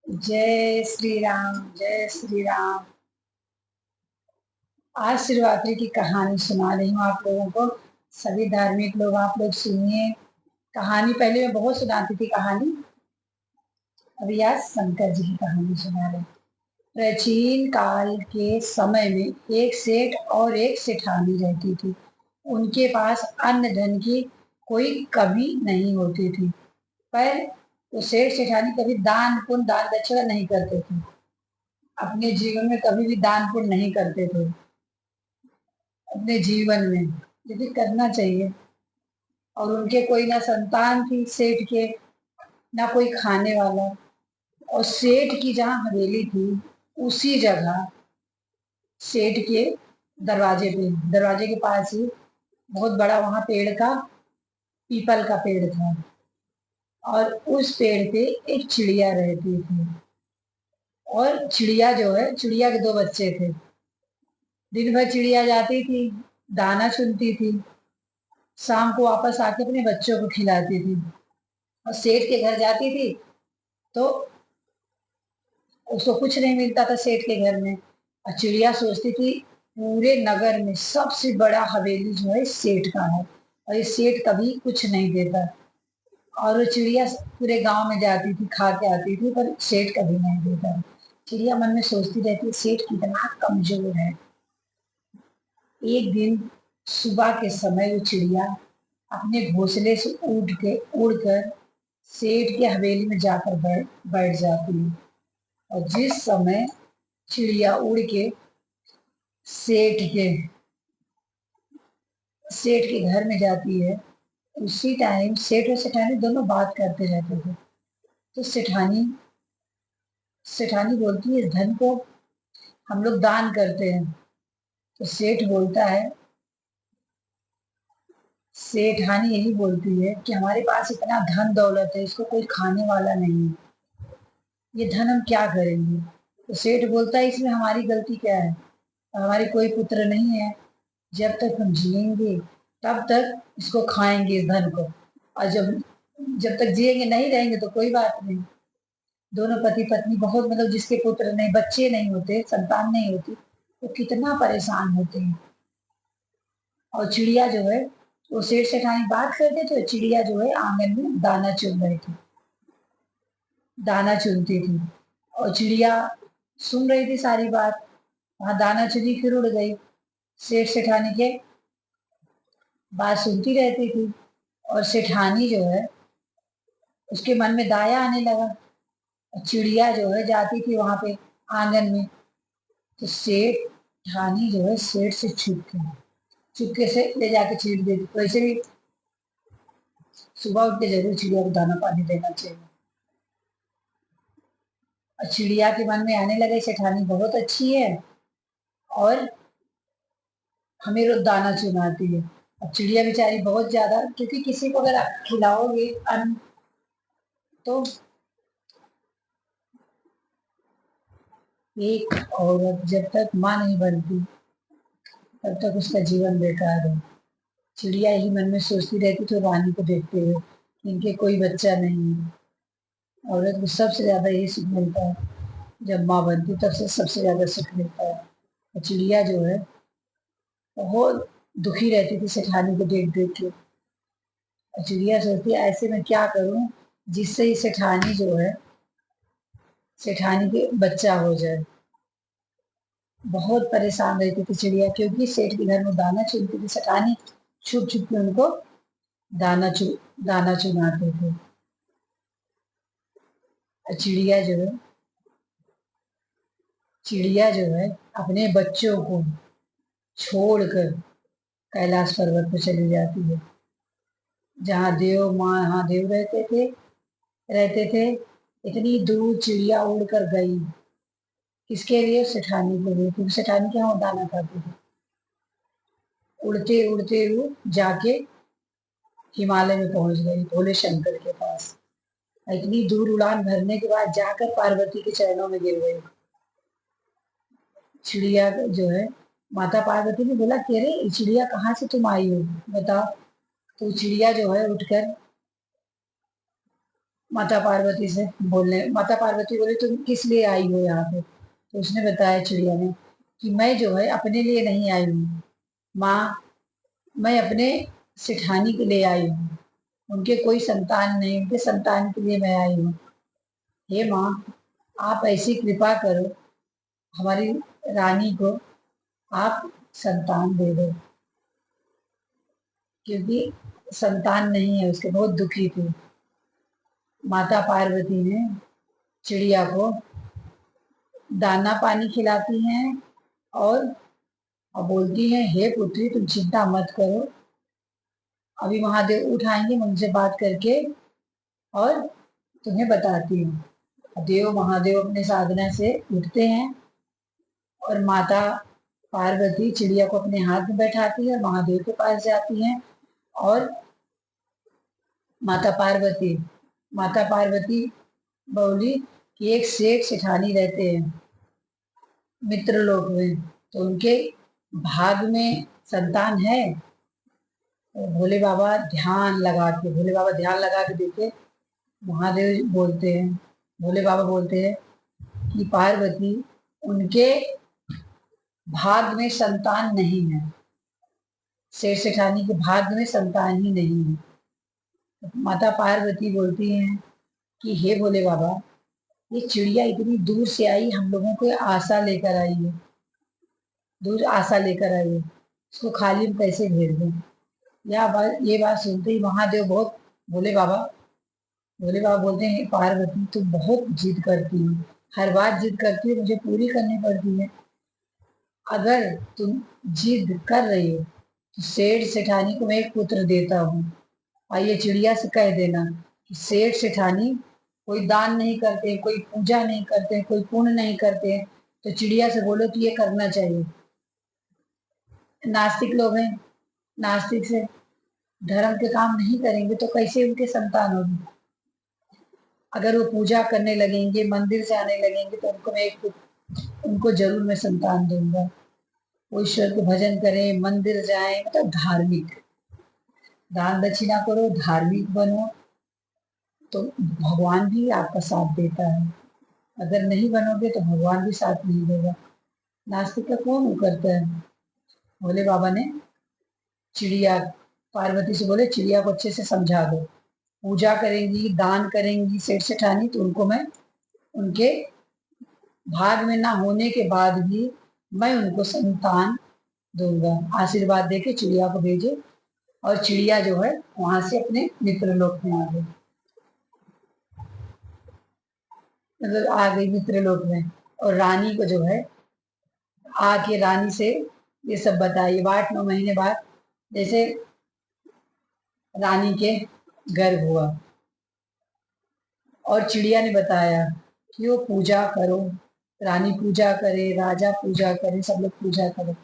जय श्री राम, जय श्री राम। आज शिवरात्रि की कहानी सुना रही हूँ आप लोगों को। सभी धार्मिक लोग आप लोग सुनिए। कहानी पहले मैं बहुत सुनाती थी कहानी, अभी आज शंकर जी की कहानी सुना रहे हैं। प्राचीन काल के समय में एक सेठ और एक सेठानी रहती थी। उनके पास अन्न धन की कोई कमी नहीं होती थी, पर वो सेठ सेठानी कभी दान पुण्य दान दक्षिणा नहीं करते थे। अपने जीवन में कभी भी दान पुण्य नहीं करते थे। अपने जीवन में यदि करना चाहिए। और उनके कोई ना संतान थी सेठ के, ना कोई खाने वाला। और सेठ की जहाँ हवेली थी उसी जगह सेठ के दरवाजे के पास ही बहुत बड़ा वहां पेड़ का, पीपल का पेड़ था। और उस पेड़ पे एक चिड़िया रहती थी। और चिड़िया जो है, चिड़िया के दो बच्चे थे। दिन भर चिड़िया जाती थी, दाना चुनती थी, शाम को वापस आके अपने बच्चों को खिलाती थी। और सेठ के घर जाती थी तो उसको कुछ नहीं मिलता था सेठ के घर में। और चिड़िया सोचती थी पूरे नगर में सबसे बड़ा हवेली जो है सेठ का है, और ये सेठ कभी कुछ नहीं देता। और वो चिड़िया पूरे गांव में जाती थी, खा के आती थी, पर सेठ कभी नहीं देता। चिड़िया मन में सोचती रहती सेठ कितना कमजोर है। एक दिन सुबह के समय वो चिड़िया अपने घोंसले से उड़कर सेठ के हवेली में जाकर बैठ जाती है। और जिस समय चिड़िया उड़ के सेठ के सेठ के घर में जाती है, उसी टाइम सेठ और सेठानी दोनों बात करते रहते थे। तो सेठानी सेठानी बोलती है, इस धन को हम लोग दान करते हैं। तो सेठानी यही बोलती है कि हमारे पास इतना धन दौलत है, इसको कोई खाने वाला नहीं है, ये धन हम क्या करेंगे। तो सेठ बोलता है, इसमें हमारी गलती क्या है, हमारे कोई पुत्र नहीं है, जब तक हम जिएंगे तब तक इसको खाएंगे इस धन को। और जब जब तक जिएंगे नहीं रहेंगे तो कोई बात नहीं। दोनों पति पत्नी बहुत, मतलब जिसके पुत्र नहीं, बच्चे नहीं होते, संतान नहीं होती, तो कितना परेशान होते हैं। और चिड़िया जो है, वो सेठ सेठानी बात करते थे, चिड़िया जो है आंगन में दाना चुन रही थी, दाना चुनती थी। और चिड़िया सुन रही थी सारी बात, वहां दाना चुनी फिर उड़ गई। सेठ सेठानी के बात सुनती रहती थी। और सेठानी जो है, उसके मन में दाया आने लगा। और चिड़िया जो है जाती थी वहां पे आंगन में, तो सेठानी जो है सेठ से चुपके से ले जाके छीट देती। तो ऐसे भी सुबह उठ के जरूर चिड़िया को दाना पानी देना चाहिए। और चिड़िया के मन में आने लगे सेठानी बहुत अच्छी है और हमें रोज दाना चुनाती है। अब चिड़िया बेचारी बहुत ज्यादा, क्योंकि किसी को अगर आप खिलाओगे अन्न तो एक औरत जब तक माँ नहीं बनती तब तक उसका जीवन बेकार है। चिड़िया यही मन में सोचती रहती तो रानी को देखते हुए कि इनके कोई बच्चा नहीं है। औरत को सबसे ज्यादा यही सुख मिलता है, जब माँ बनती तब से सबसे ज्यादा सुख मिलता है। और चिड़िया जो है बहुत दुखी रहती थी सेठानी को देख देख के। और चिड़िया सोचती है ऐसे में क्या करूं जिससे ये सेठानी जो है, सेठानी के बच्चा हो जाए। बहुत परेशान रहती थी चिड़िया, क्योंकि सेठ के घर में दाना चुनती थी सेठानी, छुप छुप के उनको दाना चु दाना चुनाते थे। और चिड़िया जो है अपने बच्चों को छोड़कर कैलाश पर्वत पर चली जाती है, जहाँ देव माँ यहाँ देव रहते थे। इतनी दूर चिड़िया उड़कर गई, किसके लिए, सेठानी के लिए, क्योंकि सेठानी के यहाँ दाना खाती थी। उड़ते उड़ते वो जाके हिमालय में पहुंच गई, भोले शंकर के पास। इतनी दूर उड़ान भरने के बाद जाकर पार्वती के चरणों में गिर गई चिड़िया जो है। माता पार्वती ने बोला कि अरे चिड़िया कहाँ से तुम आई हो, बताओ। तो चिड़िया जो है उठकर माता पार्वती से बोलने, माता पार्वती बोली तुम किस लिए आई हो यहाँ पे? तो उसने बताया चिड़िया ने कि मैं जो है अपने लिए नहीं आई हूँ माँ, मैं अपने सिठानी के लिए आई हूँ। उनके कोई संतान नहीं, उनके संतान के लिए मैं आई हूँ। हे माँ, आप ऐसी कृपा करो हमारी रानी को, आप संतान दे दो, क्योंकि संतान नहीं है उसके, बहुत दुखी थी। माता पार्वती ने चिड़िया को दाना पानी खिलाती हैं और बोलती हैं हे पुत्री तुम चिंता मत करो, अभी महादेव उठाएंगे, मैं उनसे बात करके और तुम्हें बताती हूँ। देव महादेव अपने साधना से उठते हैं और माता पार्वती चिड़िया को अपने हाथ में बैठाती है और महादेव के पास जाती हैं। और माता पार्वती बोली कि एक सेठ सेठानी रहते हैं मित्र लोक में, तो उनके भाग में संतान है। तो भोले बाबा ध्यान लगा के देखे, महादेव बोलते हैं, भोले बाबा बोलते हैं कि पार्वती उनके भाग में संतान नहीं है, सेठ सेठानी के भाग में संतान ही नहीं है। माता पार्वती बोलती हैं कि हे भोले बाबा, ये चिड़िया इतनी दूर से आई, हम लोगों को आशा लेकर आई है, दूर आशा लेकर आई है, इसको खाली हम कैसे भेज दें? ये बात सुनते ही महादेव बहुत, भोले बाबा बोलते हैं पार्वती तुम बहुत जिद करती हो, हर बात जिद करती हो, मुझे पूरी करनी पड़ती है। अगर तुम जिद कर रही हो तो सेठ सेठानी को मैं एक पुत्र देता हूँ, और ये चिड़िया से कह देना कि सेठ सेठानी कोई दान नहीं करते, कोई पूजा नहीं करते, कोई पुण्य नहीं करते, तो चिड़िया से बोलो कि ये करना चाहिए। नास्तिक लोग हैं, नास्तिक से धर्म के काम नहीं करेंगे तो कैसे उनके संतान होगी? अगर वो पूजा करने लगेंगे, मंदिर से आने लगेंगे, तो उनको जरूर मैं संतान दूंगा। वो ईश्वर के भजन करें, मंदिर जाएं, मतलब धार्मिक, दान दक्षिणा करो, धार्मिक बनो, तो भगवान भी आपका साथ देता है। अगर नहीं बनोगे तो भगवान भी साथ नहीं देगा। नास्तिक का कौन करता है? भोले बाबा ने चिड़िया, पार्वती से बोले चिड़िया को अच्छे से समझा दो, पूजा करेंगी, दान करेंगी सेठ सेठानी, तो उनको मैं उनके भाग में ना होने के बाद भी मैं उनको संतान दूंगा। आशीर्वाद देके चिड़िया को भेजे और चिड़िया जो है वहां से अपने मित्र लोक में आ गई, मतलब आ गई मित्र लोक में। और रानी को जो है आके रानी से ये सब बताइए। 8-9 महीने बाद जैसे रानी के गर्भ हुआ और चिड़िया ने बताया कि वो पूजा करो, रानी पूजा करे, राजा पूजा करे, सब लोग पूजा करो।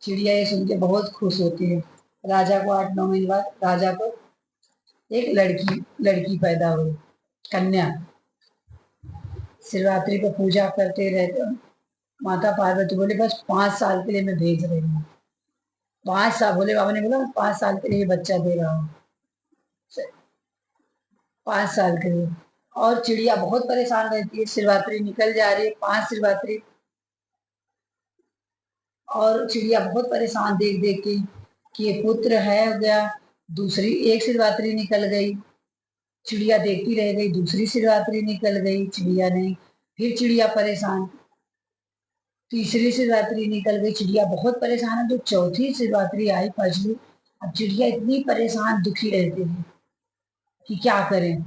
चिड़िया ये सुन के बहुत खुश होती है। राजा को 8-9 महीने बाद राजा को एक लड़की पैदा हुई, कन्या। शिवरात्रि को पूजा करते रहते। माता पार्वती बोले बस 5 साल के लिए मैं भेज रही हूँ, 5 साल, भोले बाबा ने बोला 5 साल के लिए बच्चा दे रहा हूँ, 5 साल के लिए। और चिड़िया बहुत परेशान रहती है, शिवरात्रि निकल जा रही है, 5 शिवरात्रि, और चिड़िया बहुत परेशान देख देख के कि ये पुत्र है हो गया, दूसरी एक शिवरात्रि निकल गई, चिड़िया देखती रह गई, दूसरी शिवरात्रि निकल गई, चिड़िया नहीं, फिर चिड़िया परेशान, तीसरी शिवरात्रि निकल गई, चिड़िया बहुत परेशान है। तो चौथी शिवरात्रि आई, पांचवी, अब चिड़िया इतनी परेशान दुखी रहती है कि क्या करें।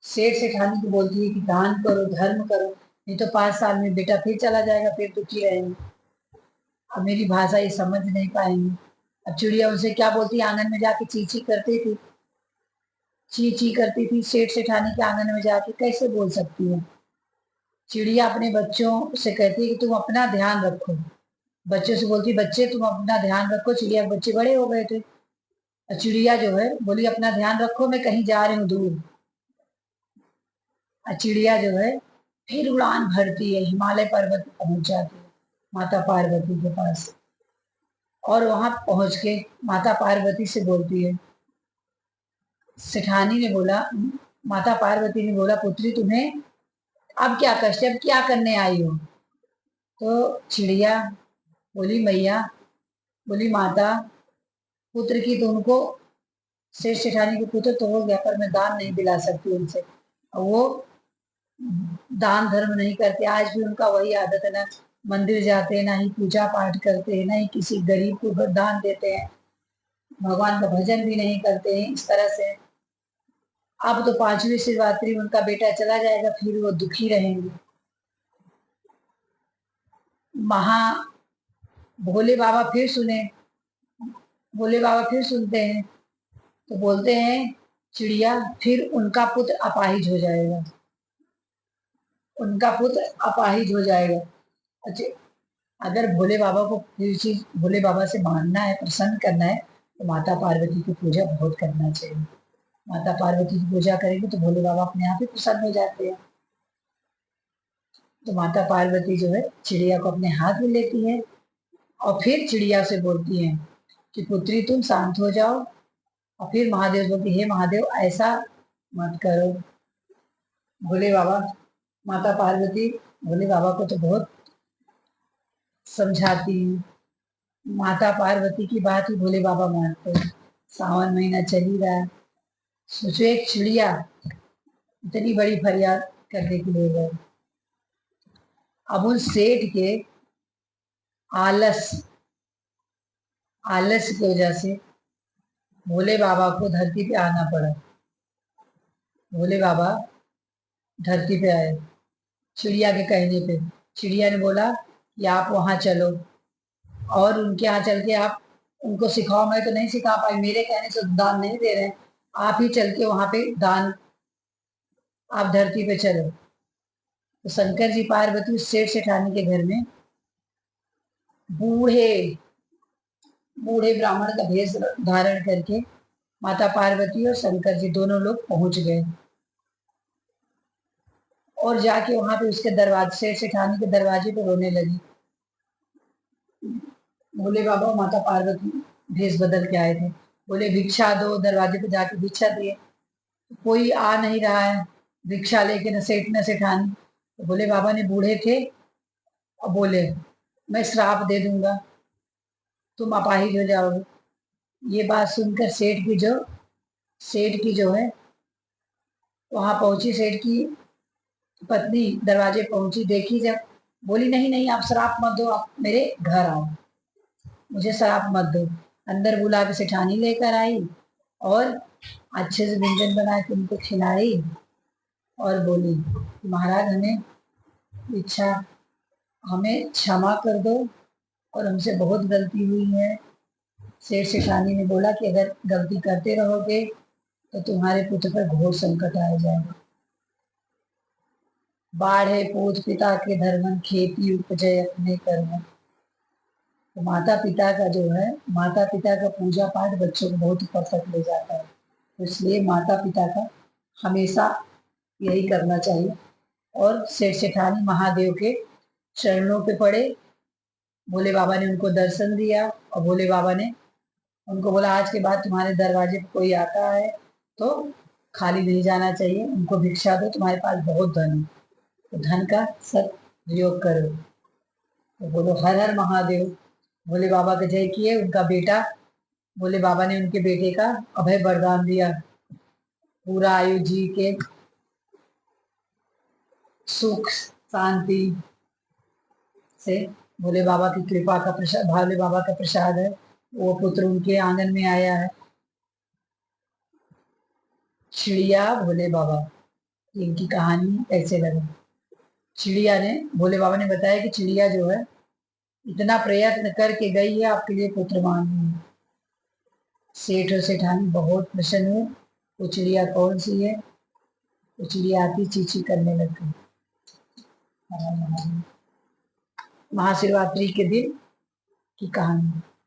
सेठ सेठानी को बोलती है कि दान करो, धर्म करो, नहीं तो 5 साल में बेटा फिर चला जाएगा, फिर दुखी रहेंगे। अब मेरी भाषा ये समझ नहीं पाएंगे। अब चिड़िया उनसे क्या बोलती है, आंगन में जाके ची करती थी, ची करती थी सेठ सेठानी के आंगन में जाके, कैसे बोल सकती है? चिड़िया अपने बच्चों से कहती है कि तुम अपना ध्यान रखो, बच्चों से बोलती बच्चे तुम अपना ध्यान रखो। चिड़िया के बच्चे बड़े हो गए थे, चिड़िया जो है बोली अपना ध्यान रखो, मैं कहीं जा रही हूँ दूर। चिड़िया जो है फिर उड़ान भरती है, हिमालय पर्वत पहुंच जाती है माता पार्वती के पास, और वहां पहुंच के माता पार्वती से बोलती है, सेठानी ने बोला माता पार्वती ने बोला, पुत्री तुम्हें अब क्या कष्ट है, अब क्या करने आई हो? तो चिड़िया बोली, मैया, बोली माता, पुत्र की तो उनको शेष सेठानी के पुत्र तो हो गया, पर मैं दान नहीं दिला सकती उनसे। वो दान धर्म नहीं करते, आज भी उनका वही आदत है, ना मंदिर जाते हैं, ना ही पूजा पाठ करते हैं, ना ही किसी गरीब को दान देते हैं, भगवान का भजन भी नहीं करते हैं। इस तरह से अब तो 5वीं शिवरात्रि उनका बेटा चला जाएगा, फिर वो दुखी रहेंगे। महा भोले बाबा फिर सुने, भोले बाबा फिर सुनते हैं, तो बोलते हैं, चिड़िया, फिर उनका पुत्र अपाहिज हो जाएगा, उनका पुत्र अपाहिज हो जाएगा। अच्छा, अगर भोले बाबा को फिर चीज भोले बाबा से मानना है, प्रसन्न करना है, तो माता पार्वती की पूजा बहुत करना चाहिए। माता पार्वती की पूजा करेंगे तो भोले बाबा अपने आप ही प्रसन्न हो जाते हैं। तो माता पार्वती जो है चिड़िया को अपने हाथ में लेती है और फिर चिड़िया से बोलती है कि पुत्री तुम शांत हो जाओ। और फिर महादेव बोलती, हे महादेव, ऐसा मत करो। भोले बाबा, माता पार्वती भोले बाबा को तो बहुत समझाती है। माता पार्वती की बात ही भोले बाबा मानते हैं। सावन महीना चल ही रहा है, सोचो एक चिड़िया इतनी बड़ी फरियाद करने के लिए गए। अब उन सेठ के आलस आलस की वजह से भोले बाबा को धरती पे आना पड़ा। भोले बाबा धरती पे आए चिड़िया के कहने पे। चिड़िया ने बोला कि आप वहां चलो और उनके यहाँ चल के आप उनको सिखाओ। मैं तो नहीं सिखा पाई, मेरे कहने से दान नहीं दे रहे, आप ही चल के वहां पे दान, आप धरती पे चलो। तो शंकर जी पार्वती उस सेठ सेठानी के घर में बूढ़े बूढ़े ब्राह्मण का भेष धारण करके माता पार्वती और शंकर जी दोनों लोग पहुंच गए और जाके वहां पे उसके दरवाजे, सेठ सेठानी के दरवाजे पे रोने लगी। भोले बाबा माता पार्वती भेष बदल के आए थे, बोले भिक्षा दो। दरवाजे पे जाके भिक्षा दिए, कोई आ नहीं रहा है भिक्षा लेके, न सेठ न सेठानी। तो भोले बाबा ने, बूढ़े थे और बोले, मैं श्राप दे दूंगा, तुम अपाहिज हो जाओगे। ये बात सुनकर सेठ की जो है वहां पहुंची, सेठ की पत्नी दरवाजे पहुंची, देखी जब, बोली नहीं नहीं, आप श्राप मत दो, आप मेरे घर आओ, मुझे श्राप मत दो। अंदर बुला के सेठानी लेकर आई और अच्छे से व्यंजन बना के उनको खिलाई और बोली, महाराज हमें क्षमा कर दो और हमसे बहुत गलती हुई है। सेठ सेठानी ने बोला कि अगर गलती करते रहोगे तो तुम्हारे पुत्र पर घोर संकट आ जाएगा। बाढ़े पूत पिता के धर्मन, खेती उपजय अपने कर्म। तो माता पिता का जो है, माता पिता का पूजा पाठ बच्चों को बहुत ऊपर तक ले जाता है। तो इसलिए माता पिता का हमेशा यही करना चाहिए। और सेठ सेठानी महादेव के चरणों पे पड़े, भोले बाबा ने उनको दर्शन दिया और भोले बाबा ने उनको बोला, आज के बाद तुम्हारे दरवाजे पे कोई आता है तो खाली नहीं जाना चाहिए, उनको भिक्षा दो, तुम्हारे पास बहुत धन है, तो धन का सदुपयोग करो। तो बोलो हर हर महादेव। भोले बाबा का जय किए। उनका बेटा, भोले बाबा ने उनके बेटे का अभय वरदान दिया, पूरा आयु जी के सुख शांति से। भोले बाबा की कृपा का प्रसाद, भोले बाबा का प्रसाद है, वो पुत्र उनके आंगन में आया है। चिड़िया भोले बाबा, इनकी कहानी कैसे लगी? चिड़िया ने, भोले बाबा ने बताया कि चिड़िया जो है इतना प्रयत्न करके गई है आपके लिए पुत्र मांगने। सेठ और सेठानी बहुत प्रसन्न हुए। वो चिड़िया कौन सी है? वो चिड़िया आती चींची करने लग गई। महाशिवरात्रि के दिन की कहानी।